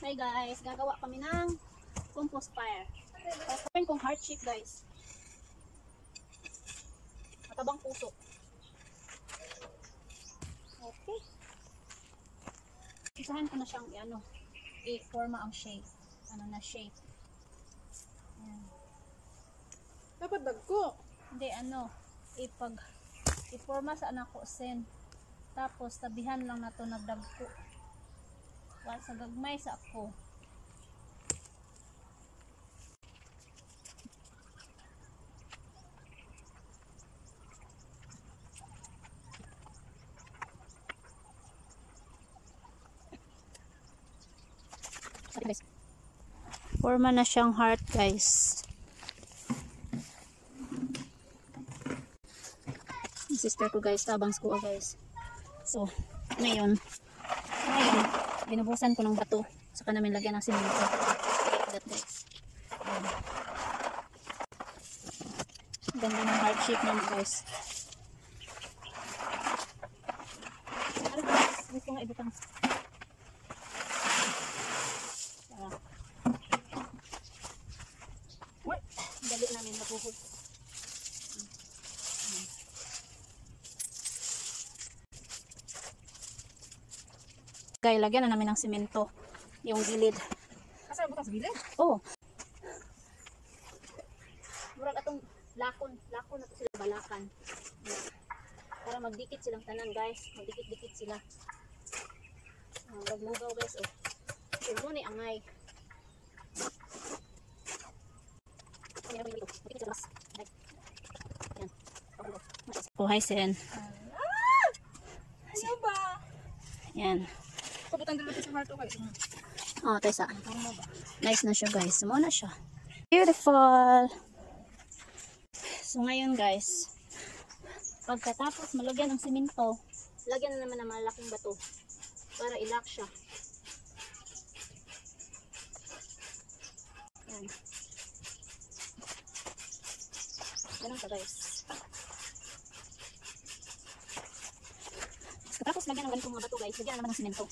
Hi guys, gagawa kami ng compost fire. Gawin kong heart shape guys. Matabang puso. Okay. Isahan ko na siyang i-forma ang shape. Shape. Ayan. Dapat dagko. Hindi, i-forma sa anak ko sen. Tapos tabihan lang na to nagdagko. Wala sa gagmay sa ako. Forma na siyang heart guys. Yung sister ko guys, tabang ko guys. So, ngayon binubusan ko ng bato. Saka namin lagyan ng simento. That guys. Ganda ng heart shape naman guys. Gusto nga ibutang. Dali namin nabuhod. Kaya lagyan na namin ng simento yung gilid. Asa butas gilid? Oo. Murag atong lakon na to sila balakan. Para magdikit silang tanan guys. Magdikit-dikit sila. Maglugaw guys. Ito ni angay. Oh, hi Sen. Ano ba? Yan. Kabutan dito sa marto kayo. Oh, Tessa. Nice na siya guys. Sumo na siya. Beautiful. So ngayon guys, pagkatapos malagyan ng simento, lagyan na naman ng malaking bato para i-lock siya. Yan. Ganun ka guys. Tapos lagyan ng ganitong mga bato guys, lagyan naman ng simento.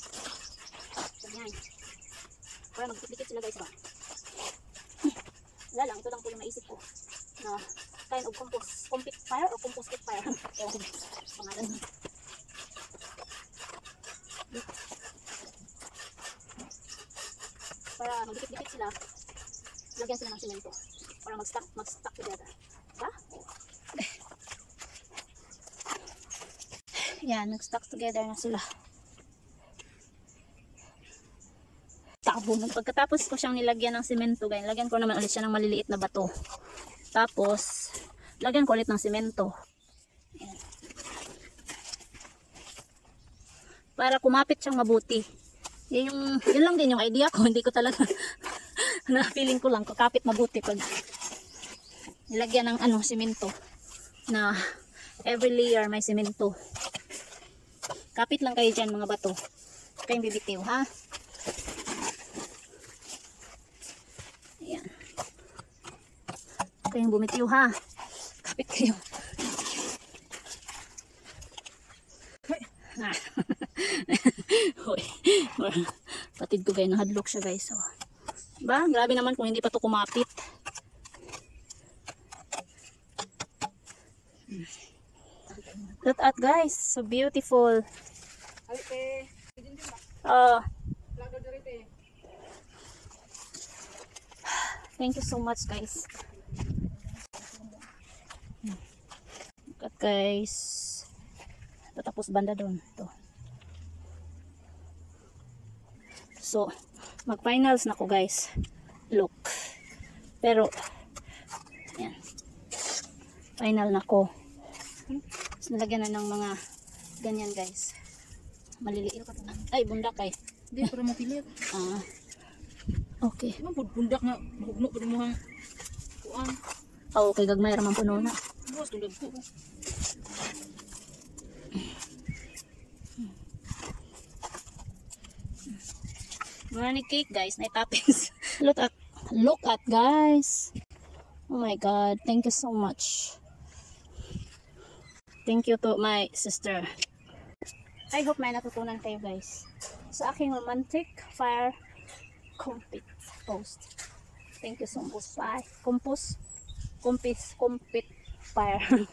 Ganyan. Para magdikit sila guys ba. Wala lang, ito lang po yung naisip ko. Na kind of composite fire or composite fire. Ewan ko pangalan. Para magdikit-dikit sila, lagyan sila ng simento. Para mag-stuck together. Diba? Yan, nag-stuck together na sila. Pagkatapos ko siyang nilagyan ng simento, guys, lagyan ko naman ulit siya ng maliliit na bato. Tapos, lagyan ko ulit ng simento. Yan. Para kumapit siyang mabuti. Yun lang din yung idea ko. Hindi ko talaga, na feeling ko lang, kakapit mabuti pag nilagyan ng simento. Na every layer may simento. Kapit lang kayo dyan mga bato. Kayong bibitiw ha. Ayan. Kayong bumitiw ha. Kapit kayo. Patid ko kayo, nahadlok siya guys. So, ba? Grabe naman kung hindi pa to kumapit. Look at guys, so beautiful. Thank you so much guys. Look at guys. Tapos banda doon. Ito. So, mag-finals na ko guys. Look. Pero, yan. Final na ko. Nalagyan na ng mga ganyan guys. Maliliit. Ay, bundak ay. Hindi, para mapilit. Okay. Bundak nga, mahugno pa rin mo hang kuang. Okay, gagmay ramang puno na. Buwas, tulad ko. Mga cake guys, na toppings. Look at guys. Oh my god, thank you so much. Thank you to my sister. I hope may natutunan kayo guys sa aking romantic fire compete post. Thank you so much. Bye. Compose. Compete fire.